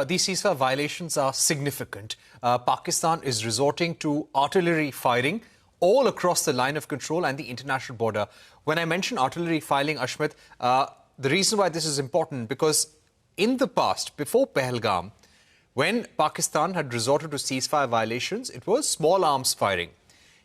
these ceasefire violations are significant. Pakistan is resorting to artillery firing all across the line of control and the international border. When I mention artillery firing, Ashmit, the reason why this is important, because in the past, before Pahalgam, when Pakistan had resorted to ceasefire violations, it was small arms firing.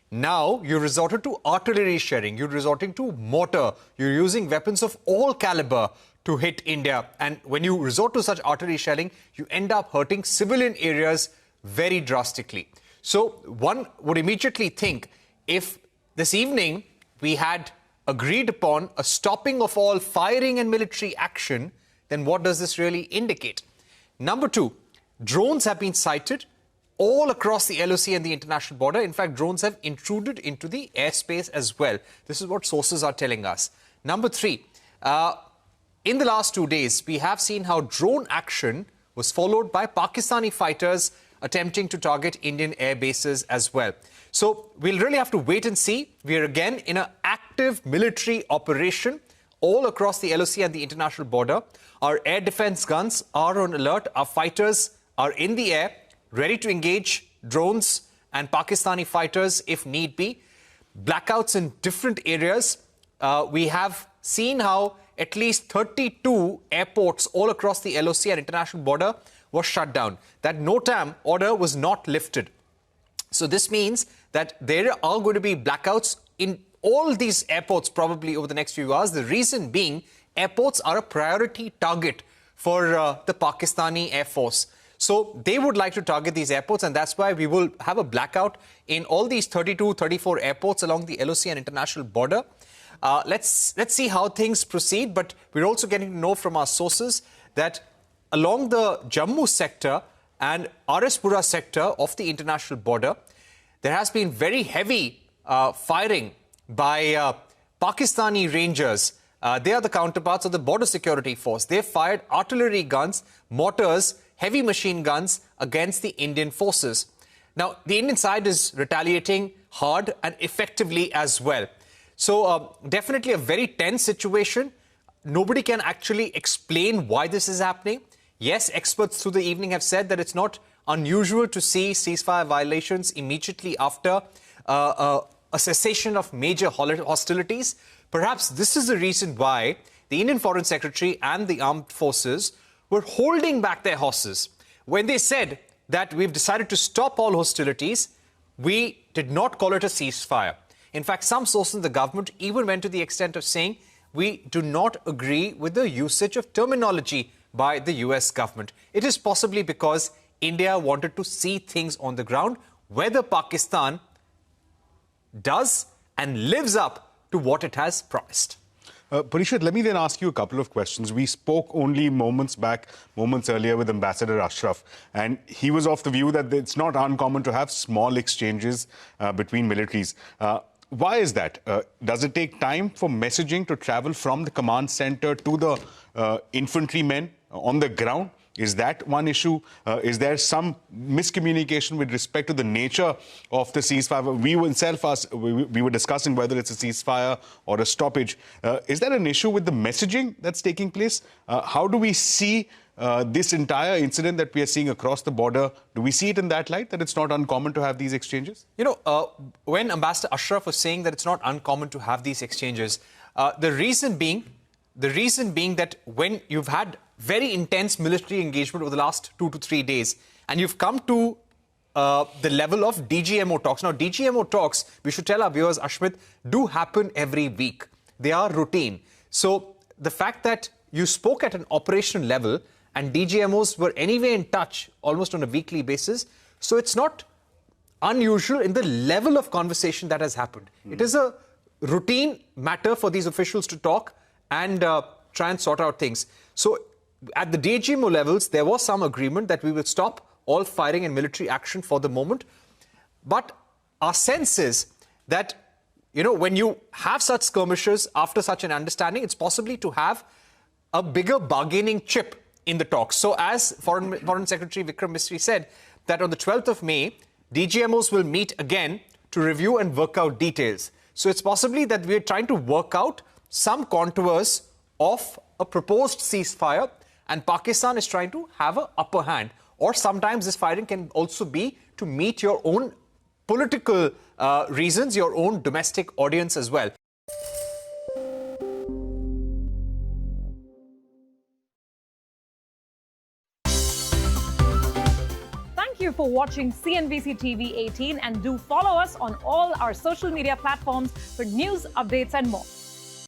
Now, you resorted to artillery shelling, you're resorting to mortar, you're using weapons of all caliber to hit India. And when you resort to such artillery shelling, you end up hurting civilian areas very drastically. So one would immediately think, if this evening we had agreed upon a stopping of all firing and military action, then what does this really indicate? Number two, drones have been sighted all across the LOC and the international border. In fact, drones have intruded into the airspace as well. This is what sources are telling us. Number three, in the last 2 days, we have seen how drone action was followed by Pakistani fighters attempting to target Indian air bases as well. So we'll really have to wait and see. We are again in an active military operation all across the LOC and the international border. Our air defense guns are on alert. Our fighters are in the air, ready to engage drones and Pakistani fighters if need be. Blackouts in different areas. We have seen how at least 32 airports all across the LOC and international border were shut down. That no-TAM order was not lifted. So this means that there are going to be blackouts in all these airports probably over the next few hours. The reason being, airports are a priority target for the Pakistani Air Force. So they would like to target these airports, and that's why we will have a blackout in all these 32, 34 airports along the LOC and international border. Let's see how things proceed, but we're also getting to know from our sources that along the Jammu sector and Arispura sector of the international border, there has been very heavy firing by Pakistani Rangers. They are the counterparts of the Border Security Force. They fired artillery guns, mortars, heavy machine guns against the Indian forces. Now, the Indian side is retaliating hard and effectively as well. So definitely a very tense situation. Nobody can actually explain why this is happening. Yes, experts through the evening have said that it's not unusual to see ceasefire violations immediately after a cessation of major hostilities. Perhaps this is the reason why the Indian Foreign Secretary and the armed forces were holding back their horses. When they said that we've decided to stop all hostilities, we did not call it a ceasefire. In fact, some sources in the government even went to the extent of saying we do not agree with the usage of terminology by the US government. It is possibly because India wanted to see things on the ground, whether Pakistan does and lives up to what it has promised. Parikshit, let me then ask you a couple of questions. We spoke only moments earlier with Ambassador Ashraf, and he was of the view that it's not uncommon to have small exchanges between militaries. Why is that? Does it take time for messaging to travel from the command center to the infantrymen on the ground? Is that one issue? Is there some miscommunication with respect to the nature of the ceasefire? We were discussing whether it's a ceasefire or a stoppage. Is there an issue with the messaging that's taking place? How do we see this entire incident that we are seeing across the border? Do we see it in that light, that it's not uncommon to have these exchanges? You know, when Ambassador Ashraf was saying that it's not uncommon to have these exchanges, the reason being that when you've had very intense military engagement over the last 2 to 3 days, and you've come to the level of DGMO talks. Now, DGMO talks, we should tell our viewers, Ashmit, do happen every week. They are routine. So the fact that you spoke at an operational level and DGMOs were anyway in touch almost on a weekly basis, so it's not unusual in the level of conversation that has happened. It is a routine matter for these officials to talk and try and sort out things. So at the DGMO levels, there was some agreement that we will stop all firing and military action for the moment. But our sense is that, you know, when you have such skirmishes after such an understanding, it's possibly to have a bigger bargaining chip in the talks. So as Foreign Secretary Vikram Misri said, that on the 12th of May, DGMOs will meet again to review and work out details. So it's possibly that we're trying to work out some contours of a proposed ceasefire and Pakistan is trying to have an upper hand. Or sometimes this fighting can also be to meet your own political reasons, your own domestic audience as well. Thank you for watching CNBC TV 18 and do follow us on all our social media platforms for news, updates and more.